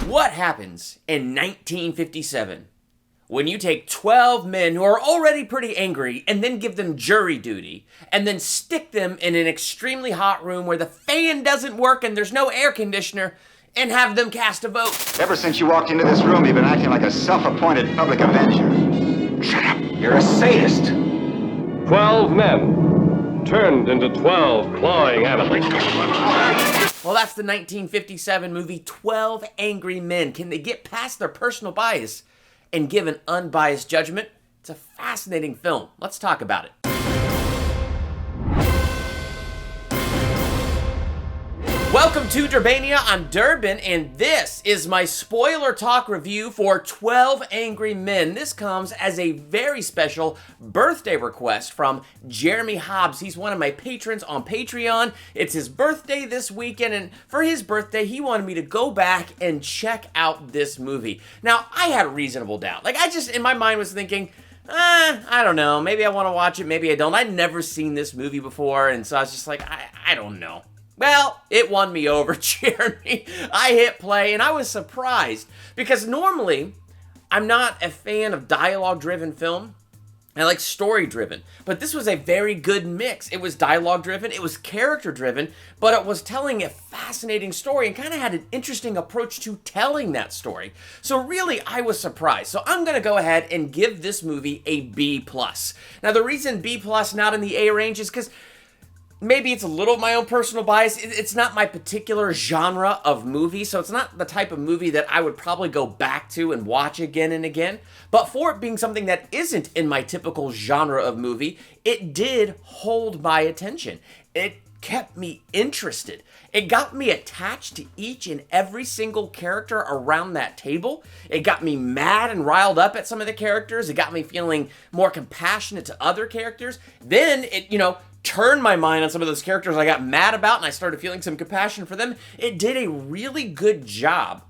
What happens in 1957 when you take 12 men who are already pretty angry and then give them jury duty and then stick them in an extremely hot room where the fan doesn't work and there's no air conditioner and have them cast a vote? Ever since you walked into this room, you've been acting like a self-appointed public avenger. Shut up. You're a sadist. 12 men turned into 12 clawing animals. Well, that's the 1957 movie 12 Angry Men. Can they get past their personal bias and give an unbiased judgment? It's a fascinating film. Let's talk about it. Welcome to Durbania. I'm Durbin, and this is my spoiler talk review for 12 Angry Men. This comes as a very special birthday request from Jeremy Hobbs. He's one of my patrons on Patreon. It's his birthday this weekend, and for his birthday, he wanted me to go back and check out this movie. Now, I had a reasonable doubt. I just, in my mind, was thinking, I don't know. Maybe I want to watch it, maybe I don't. I'd never seen this movie before, and so I was just like, I don't know. Well, it won me over, Jeremy. I hit play, and I was surprised, because normally, I'm not a fan of dialogue-driven film. I like story-driven, but this was a very good mix. It was dialogue-driven, it was character-driven, but it was telling a fascinating story and kind of had an interesting approach to telling that story. So really, I was surprised. So I'm going to go ahead and give this movie a B+. Now, the reason B+, not in the A range, is because maybe it's a little of my own personal bias. It's not my particular genre of movie, so it's not the type of movie that I would probably go back to and watch again and again. But for it being something that isn't in my typical genre of movie, it did hold my attention. It kept me interested. It got me attached to each and every single character around that table. It got me mad and riled up at some of the characters. It got me feeling more compassionate to other characters. Then it, turned my mind on some of those characters I got mad about, and I started feeling some compassion for them. It did a really good job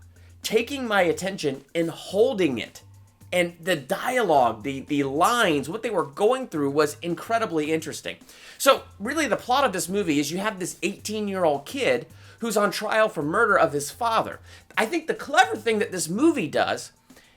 taking my attention and holding it. And the dialogue, the lines, what they were going through was incredibly interesting. So really the plot of this movie is you have this 18-year-old kid who's on trial for murder of his father. I think the clever thing that this movie does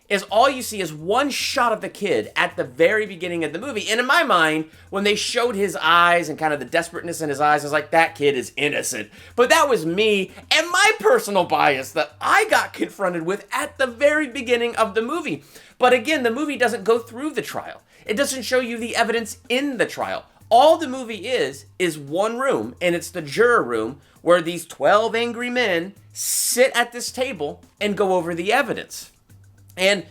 is all you see is one shot of the kid at the very beginning of the movie. And in my mind, when they showed his eyes and kind of the desperateness in his eyes, I was like, that kid is innocent. But that was me and my personal bias that I got confronted with at the very beginning of the movie. But again, the movie doesn't go through the trial. It doesn't show you the evidence in the trial. All the movie is one room, and it's the juror room where these 12 angry men sit at this table and go over the evidence. And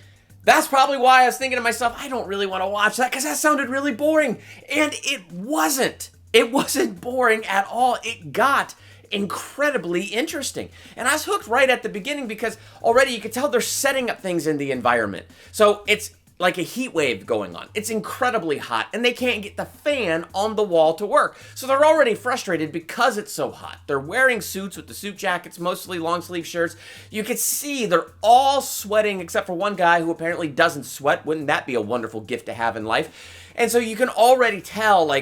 that's probably why I was thinking to myself, I don't really want to watch that because that sounded really boring. And it wasn't. It wasn't boring at all. It got incredibly interesting. And I was hooked right at the beginning because already you could tell they're setting up things in the environment. So it's like a heat wave going on. It's incredibly hot, and they can't get the fan on the wall to work. So they're already frustrated because it's so hot. They're wearing suits with the suit jackets, mostly long sleeve shirts. You could see they're all sweating except for one guy who apparently doesn't sweat. Wouldn't that be a wonderful gift to have in life? And so you can already tell,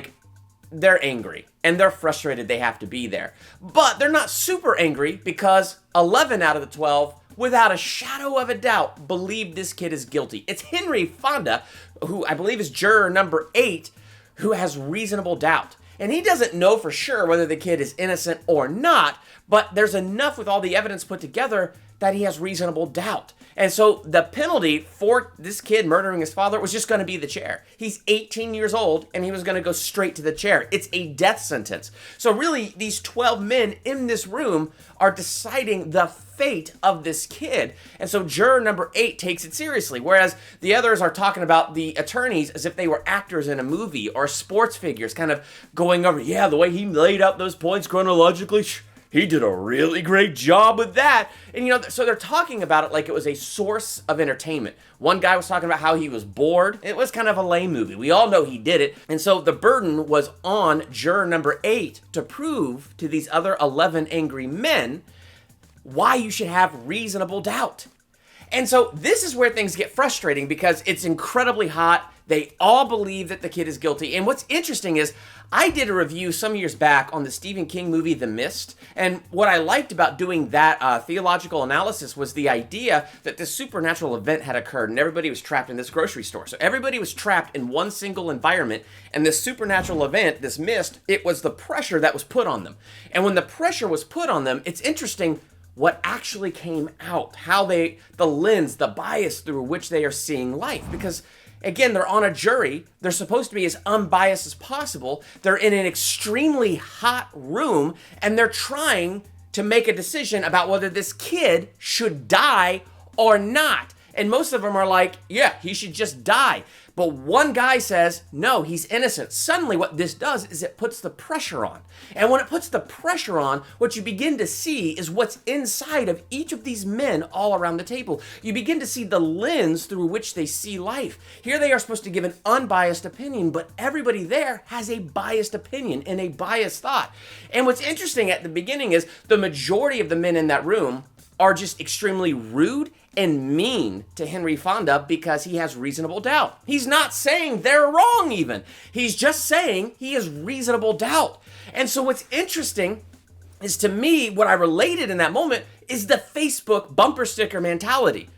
they're angry and they're frustrated they have to be there. But they're not super angry because 11 out of the 12, without a shadow of a doubt, believe this kid is guilty. It's Henry Fonda, who I believe is juror number 8, who has reasonable doubt. And he doesn't know for sure whether the kid is innocent or not, but there's enough with all the evidence put together that he has reasonable doubt. And so the penalty for this kid murdering his father was just going to be the chair. He's 18 years old, and he was going to go straight to the chair. It's a death sentence. So really, these 12 men in this room are deciding the fate of this kid. And so juror number 8 takes it seriously, whereas the others are talking about the attorneys as if they were actors in a movie or sports figures, kind of going over, yeah, the way he laid out those points chronologically, he did a really great job with that. And, so they're talking about it like it was a source of entertainment. One guy was talking about how he was bored. It was kind of a lame movie. We all know he did it. And so the burden was on juror number 8 to prove to these other 11 angry men why you should have reasonable doubt. And so this is where things get frustrating because it's incredibly hot. They all believe that the kid is guilty. And what's interesting is I did a review some years back on the Stephen King movie The Mist, and what I liked about doing that theological analysis was the idea that this supernatural event had occurred and everybody was trapped in this grocery store. So everybody was trapped in one single environment, and this supernatural event, this mist, it was the pressure that was put on them. And when the pressure was put on them, it's interesting what actually came out, how the lens, the bias through which they are seeing life. Because again, they're on a jury. They're supposed to be as unbiased as possible. They're in an extremely hot room, and they're trying to make a decision about whether this kid should die or not. And most of them are like, yeah, he should just die. But one guy says, no, he's innocent. Suddenly what this does is it puts the pressure on. And when it puts the pressure on, what you begin to see is what's inside of each of these men all around the table. You begin to see the lens through which they see life. Here they are supposed to give an unbiased opinion, but everybody there has a biased opinion and a biased thought. And what's interesting at the beginning is the majority of the men in that room are just extremely rude and mean to Henry Fonda because he has reasonable doubt. He's not saying they're wrong even. He's just saying he has reasonable doubt. And so what's interesting is, to me, what I related in that moment is the Facebook bumper sticker mentality.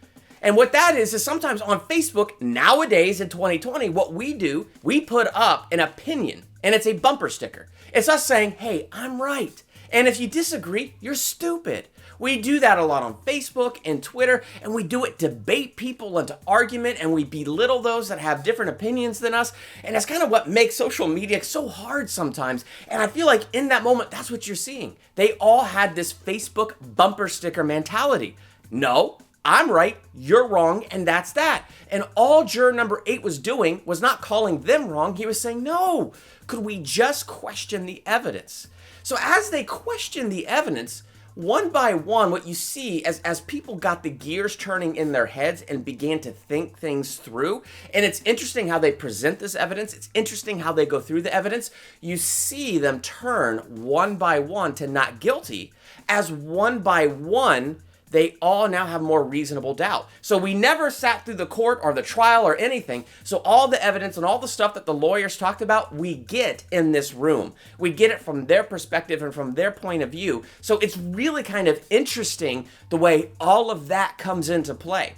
And what that is sometimes on Facebook nowadays in 2020, what we do, we put up an opinion and it's a bumper sticker. It's us saying, hey, I'm right. And if you disagree, you're stupid. We do that a lot on Facebook and Twitter, and we do it to bait people into argument, and we belittle those that have different opinions than us. And that's kind of what makes social media so hard sometimes. And I feel like in that moment, that's what you're seeing. They all had this Facebook bumper sticker mentality. No, I'm right, you're wrong, and that's that. And all juror number 8 was doing was not calling them wrong. He was saying, no, could we just question the evidence? So as they questioned the evidence, one by one, what you see as people got the gears turning in their heads and began to think things through, and it's interesting how they present this evidence, it's interesting how they go through the evidence, you see them turn one by one to not guilty, as one by one, they all now have more reasonable doubt. So we never sat through the court or the trial or anything. So all the evidence and all the stuff that the lawyers talked about, we get in this room. We get it from their perspective and from their point of view. So it's really kind of interesting the way all of that comes into play.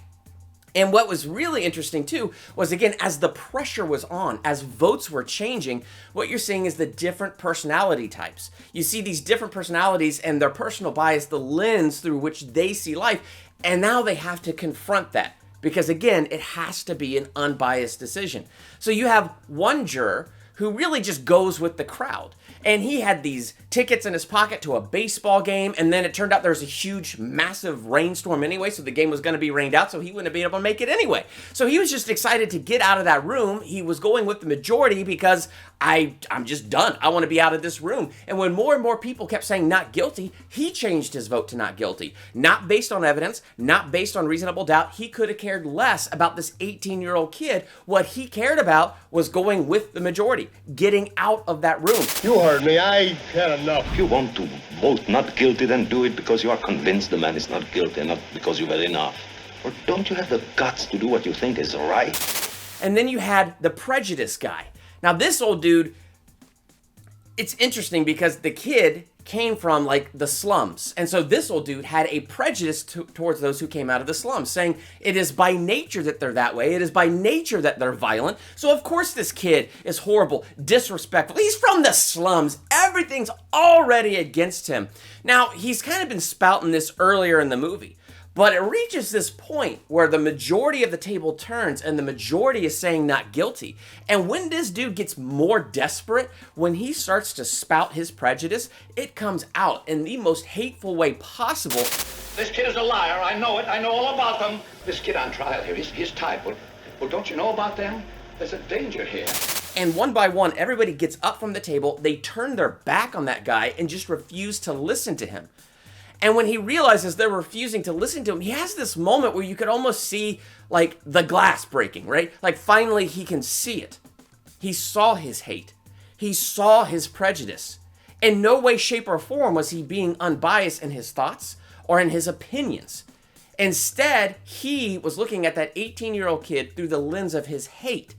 And what was really interesting too was, again, as the pressure was on, as votes were changing, what you're seeing is the different personality types. You see these different personalities and their personal bias, the lens through which they see life, and now they have to confront that because, again, it has to be an unbiased decision. So you have one juror who really just goes with the crowd. And he had these tickets in his pocket to a baseball game, and then it turned out there was a huge, massive rainstorm anyway, so the game was going to be rained out, so he wouldn't have been able to make it anyway. So he was just excited to get out of that room. He was going with the majority because I'm just done. I want to be out of this room. And when more and more people kept saying not guilty, he changed his vote to not guilty. Not based on evidence, not based on reasonable doubt. He could have cared less about this 18-year-old kid. What he cared about was going with the majority, getting out of that room. You heard me. I had enough. If you want to vote not guilty, then do it because you are convinced the man is not guilty and not because you've had enough. Or don't you have the guts to do what you think is right? And then you had the prejudice guy. Now this old dude, it's interesting because the kid came from like the slums. And so this old dude had a prejudice towards those who came out of the slums, saying it is by nature that they're that way. It is by nature that they're violent. So of course this kid is horrible, disrespectful. He's from the slums. Everything's already against him. Now, he's kind of been spouting this earlier in the movie. But it reaches this point where the majority of the table turns and the majority is saying not guilty. And when this dude gets more desperate, when he starts to spout his prejudice, it comes out in the most hateful way possible. This kid is a liar. I know it. I know all about them. This kid on trial here, he's type. Well, don't you know about them? There's a danger here. And one by one, everybody gets up from the table. They turn their back on that guy and just refuse to listen to him. And when he realizes they're refusing to listen to him, he has this moment where you could almost see like the glass breaking, right? Like finally he can see it. He saw his hate. He saw his prejudice. In no way, shape, or form was he being unbiased in his thoughts or in his opinions. Instead, he was looking at that 18-year-old kid through the lens of his hate.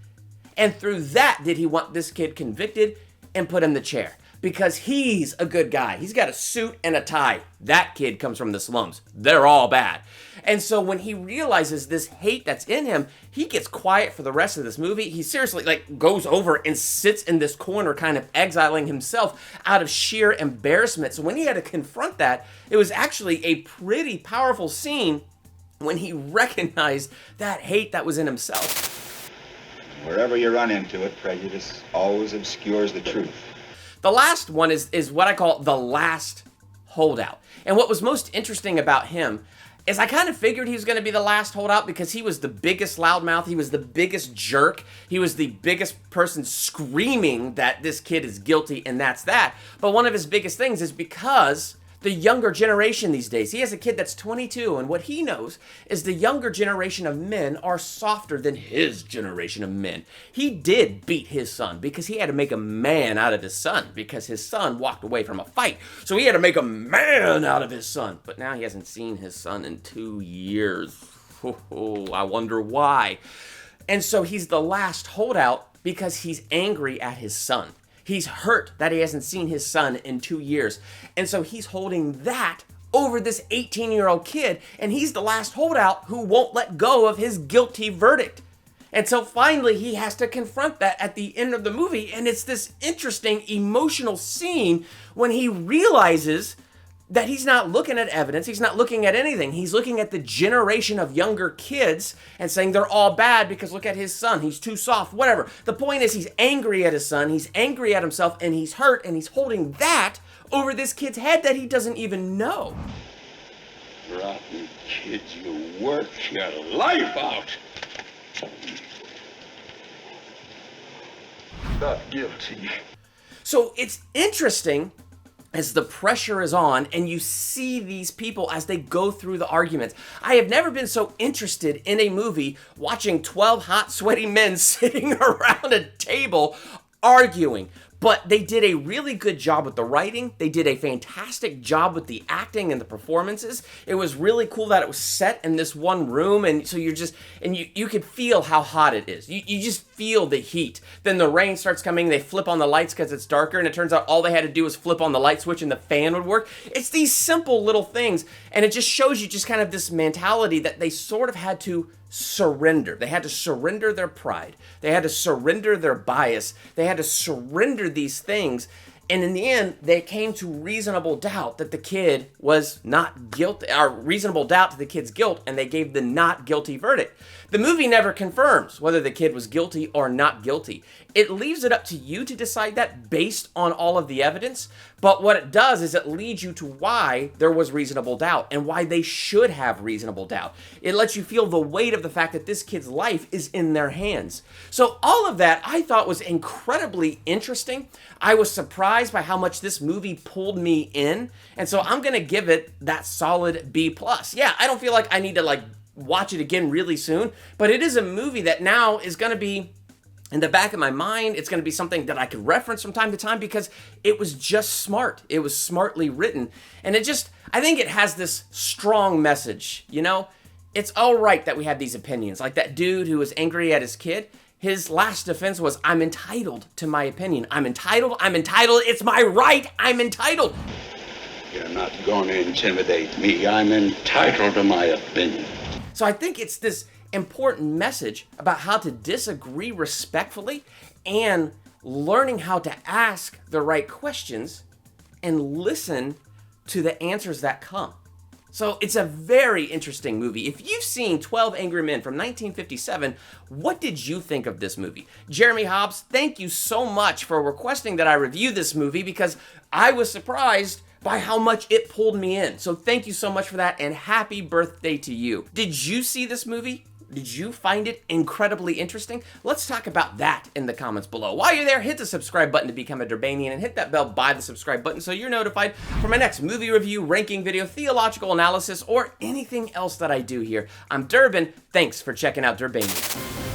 And through that, did he want this kid convicted and put in the chair? Because he's a good guy. He's got a suit and a tie. That kid comes from the slums. They're all bad. And so when he realizes this hate that's in him, he gets quiet for the rest of this movie. He seriously goes over and sits in this corner, kind of exiling himself out of sheer embarrassment. So when he had to confront that, it was actually a pretty powerful scene when he recognized that hate that was in himself. Wherever you run into it, prejudice always obscures the truth. The last one is what I call the last holdout. And what was most interesting about him is I kind of figured he was going to be the last holdout because he was the biggest loudmouth, he was the biggest jerk, he was the biggest person screaming that this kid is guilty and that's that. But one of his biggest things is because the younger generation these days, he has a kid that's 22, and what he knows is the younger generation of men are softer than his generation of men. He did beat his son because he had to make a man out of his son because his son walked away from a fight. So he had to make a man out of his son. But now he hasn't seen his son in 2 years. Oh, I wonder why. And so he's the last holdout because he's angry at his son. He's hurt that he hasn't seen his son in 2 years. And so he's holding that over this 18-year-old kid, and he's the last holdout who won't let go of his guilty verdict. And so finally he has to confront that at the end of the movie, and it's this interesting emotional scene when he realizes that he's not looking at evidence, he's not looking at anything. He's looking at the generation of younger kids and saying they're all bad because look at his son, he's too soft, whatever. The point is he's angry at his son, he's angry at himself, and he's hurt, and he's holding that over this kid's head that he doesn't even know. Rotten kids, you work your life out. Not guilty. So it's interesting as the pressure is on and you see these people as they go through the arguments. I have never been so interested in a movie watching 12 hot, sweaty men sitting around a table arguing. But they did a really good job with the writing. They did a fantastic job with the acting and the performances. It was really cool that it was set in this one room, and so you're just, and you could feel how hot it is. You just feel the heat. Then the rain starts coming, they flip on the lights because it's darker, and it turns out all they had to do was flip on the light switch and the fan would work. It's these simple little things, and it just shows you just kind of this mentality that they sort of had to surrender. They had to surrender their pride. They had to surrender their bias. They had to surrender these things. And in the end, they came to reasonable doubt that the kid was not guilty, or reasonable doubt to the kid's guilt, and they gave the not guilty verdict. The movie never confirms whether the kid was guilty or not guilty. It leaves it up to you to decide that based on all of the evidence, but what it does is it leads you to why there was reasonable doubt and why they should have reasonable doubt. It lets you feel the weight of the fact that this kid's life is in their hands. So all of that I thought was incredibly interesting. I was surprised by how much this movie pulled me in, and so I'm gonna give it that solid B+. Yeah, I don't feel like I need to watch it again really soon, but it is a movie that now is gonna be in the back of my mind. It's going to be something that I could reference from time to time because it was just smart. It was smartly written. And I think it has this strong message, you know? It's all right that we have these opinions. Like that dude who was angry at his kid, his last defense was, I'm entitled to my opinion. I'm entitled, it's my right, I'm entitled. You're not going to intimidate me. I'm entitled to my opinion. So I think it's this important message about how to disagree respectfully and learning how to ask the right questions and listen to the answers that come. So it's a very interesting movie. If you've seen 12 Angry Men from 1957, what did you think of this movie? Jeremy Hobbs, thank you so much for requesting that I review this movie because I was surprised by how much it pulled me in. So thank you so much for that, and happy birthday to you. Did you see this movie? Did you find it incredibly interesting? Let's talk about that in the comments below. While you're there, hit the subscribe button to become a Durbanian and hit that bell by the subscribe button so you're notified for my next movie review, ranking video, theological analysis, or anything else that I do here. I'm Durbin. Thanks for checking out Durbania.